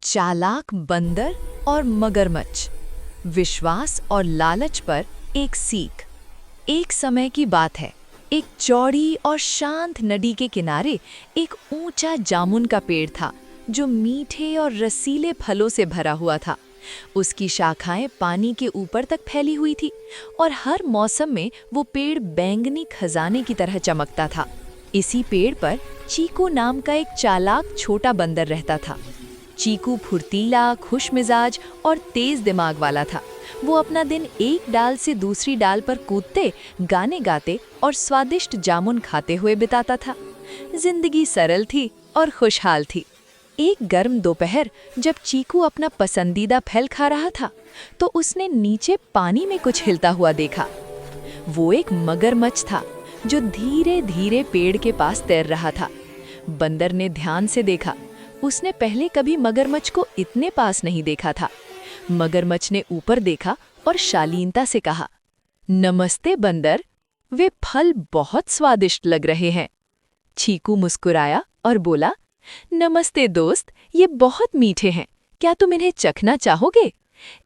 चालाक बंदर और मगरमच्छ, विश्वास और लालच पर एक सीख। एक समय की बात है, एक चौड़ी और शांत नदी के किनारे एक ऊंचा जामुन का पेड़ था जो मीठे और रसीले फलों से भरा हुआ था। उसकी शाखाएं पानी के ऊपर तक फैली हुई थी और हर मौसम में वो पेड़ बैंगनी खजाने की तरह चमकता था। इसी पेड़ पर चीकू नाम का एक चालाक छोटा बंदर रहता था। चीकू फुर्तीला, खुशमिजाज और तेज दिमाग वाला था। वो अपना दिन एक डाल से दूसरी डाल पर कूदते, गाने गाते और स्वादिष्ट जामुन खाते हुए बिताता था। जिंदगी सरल थी और खुशहाल थी। एक गर्म दोपहर जब चीकू अपना पसंदीदा फल खा रहा था, तो उसने नीचे पानी में कुछ हिलता हुआ देखा। वो एक मगरमच्छ था जो धीरे धीरे पेड़ के पास तैर रहा था। बंदर ने ध्यान से देखा। उसने पहले कभी मगरमच्छ को इतने पास नहीं देखा था। मगरमच्छ ने ऊपर देखा और शालीनता से कहा, नमस्ते बंदर, वे फल बहुत स्वादिष्ट लग रहे हैं। चीकू मुस्कुराया और बोला, नमस्ते दोस्त, ये बहुत मीठे हैं, क्या तुम इन्हें चखना चाहोगे?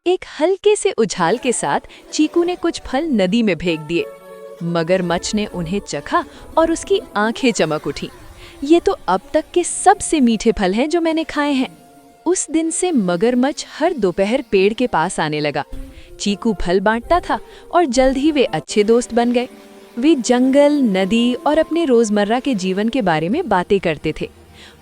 एक हल्के से उछाल के साथ चीकू ने कुछ फल नदी में फेंक दिए। मगरमच्छ ने उन्हें चखा और उसकी आंखें चमक उठी। ये तो अब तक के सबसे मीठे फल हैं जो मैंने खाए हैं। उस दिन से मगरमच्छ हर दोपहर पेड़ के पास आने लगा। चीकू फल बांटता था और जल्द ही वे अच्छे दोस्त बन गए। वे जंगल, नदी और अपने रोजमर्रा के जीवन के बारे में बातें करते थे।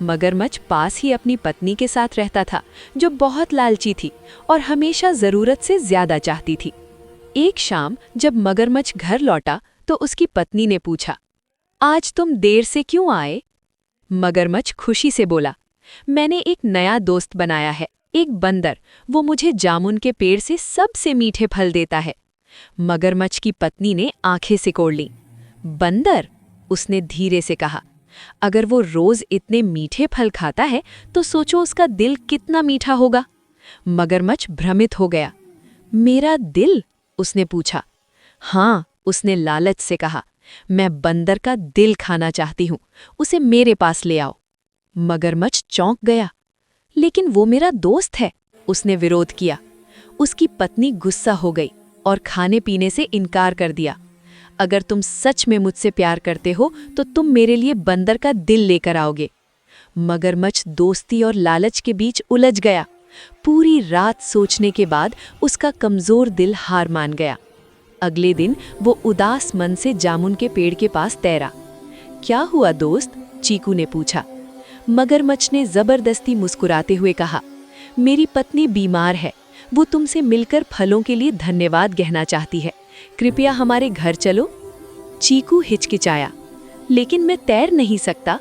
मगरमच्छ पास ही अपनी पत्नी के साथ रहता था, जो बहुत लालची थी और हमेशा जरूरत से ज्यादा चाहती थी। एक शाम जब मगरमच्छ घर लौटा तो उसकी पत्नी ने पूछा, आज तुम देर से क्यों आए? मगरमच्छ खुशी से बोला, मैंने एक नया दोस्त बनाया है, एक बंदर। वो मुझे जामुन के पेड़ से सबसे मीठे फल देता है। मगरमच्छ की पत्नी ने आंखें सिकोड़ लीं। बंदर, उसने धीरे से कहा, अगर वो रोज इतने मीठे फल खाता है तो सोचो उसका दिल कितना मीठा होगा। मगरमच्छ भ्रमित हो गया। मेरा दिल? उसने पूछा। हाँ, उसने लालच से कहा, मैं बंदर का दिल खाना चाहती हूँ, उसे मेरे पास ले आओ। मगरमच्छ चौंक गया। लेकिन वो मेरा दोस्त है, उसने विरोध किया। उसकी पत्नी गुस्सा हो गई और खाने पीने से इनकार कर दिया। अगर तुम सच में मुझसे प्यार करते हो तो तुम मेरे लिए बंदर का दिल लेकर आओगे। मगरमच्छ दोस्ती और लालच के बीच उलझ गया। पूरी रात सोचने के बाद उसका कमजोर दिल हार मान गया। अगले दिन वो उदास मन से जामुन के पेड़ के पास तैरा। क्या हुआ दोस्त? चीकू ने पूछा। मगरमच्छ ने जबरदस्ती मुस्कुराते हुए कहा, मेरी पत्नी बीमार है, वो तुमसे मिलकर फलों के लिए धन्यवाद कहना चाहती है, कृपया हमारे घर चलो। चीकू हिचकिचाया, लेकिन मैं तैर नहीं सकता।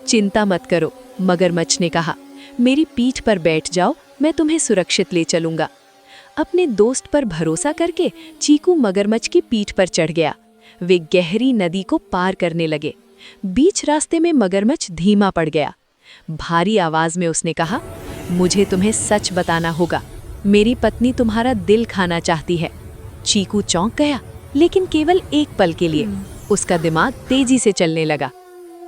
चिंता मत करो, मगरमच्छ ने कहा, मेरी पीठ पर बैठ जाओ, मैं तुम्हें सुरक्षित ले चलूंगा। अपने दोस्त पर भरोसा करके चीकू मगरमच्छ की पीठ पर चढ़ गया। वे गहरी नदी को पार करने लगे। बीच रास्ते में मगरमच्छ धीमा पड़ गया। भारी आवाज में उसने कहा, मुझे तुम्हें सच बताना होगा, मेरी पत्नी तुम्हारा दिल खाना चाहती है। चीकू चौंक गया, लेकिन केवल एक पल के लिए। उसका दिमाग तेजी से चलने लगा।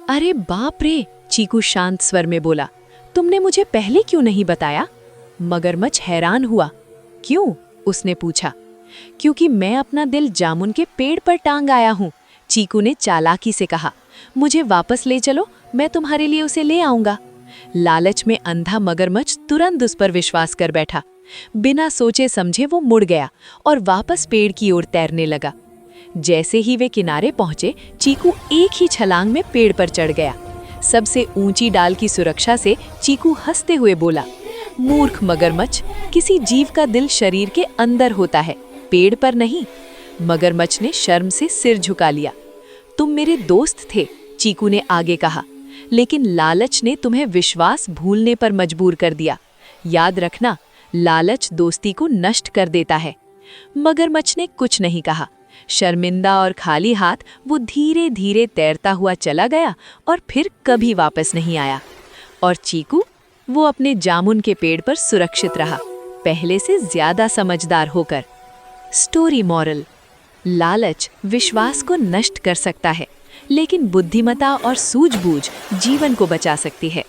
अरे बाप रे, चीकू शांत स्वर में बोला, तुमने मुझे पहले क्यों नहीं बताया? मगरमच्छ हैरान हुआ। क्यों? उसने पूछा। क्योंकि मैं अपना दिल जामुन के पेड़ पर टांग आया हूँ, चीकू ने चालाकी से कहा। मुझे वापस ले चलो, मैं तुम्हारे लिए उसे ले आऊंगा। लालच में अंधा मगरमच्छ तुरंत उस पर विश्वास कर बैठा। बिना सोचे समझे वो मुड़ गया और वापस पेड़ की ओर तैरने लगा। जैसे ही वे किनारे पहुंचे, चीकू एक ही छलांग में पेड़ पर चढ़ गया। सबसे ऊंची डाल की सुरक्षा से चीकू हंसते हुए बोला, मूर्ख मगरमच्छ, किसी जीव का दिल शरीर के अंदर होता है, पेड़ पर नहीं। मगरमच्छ ने शर्म से सिर झुका लिया। तुम मेरे दोस्त थे, चीकू ने आगे कहा, लेकिन लालच ने तुम्हें विश्वास भूलने पर मजबूर कर दिया। याद रखना, लालच दोस्ती को नष्ट कर देता है। मगरमच्छ ने कुछ नहीं कहा। शर्मिंदा और खाली हाथ वो धीरे धीरे तैरता हुआ चला गया और फिर कभी वापस नहीं आया। और चीकू, वो अपने जामुन के पेड़ पर सुरक्षित रहा, पहले से ज्यादा समझदार होकर। स्टोरी मॉरल: लालच विश्वास को नष्ट कर सकता है, लेकिन बुद्धिमत्ता और सूझबूझ जीवन को बचा सकती है।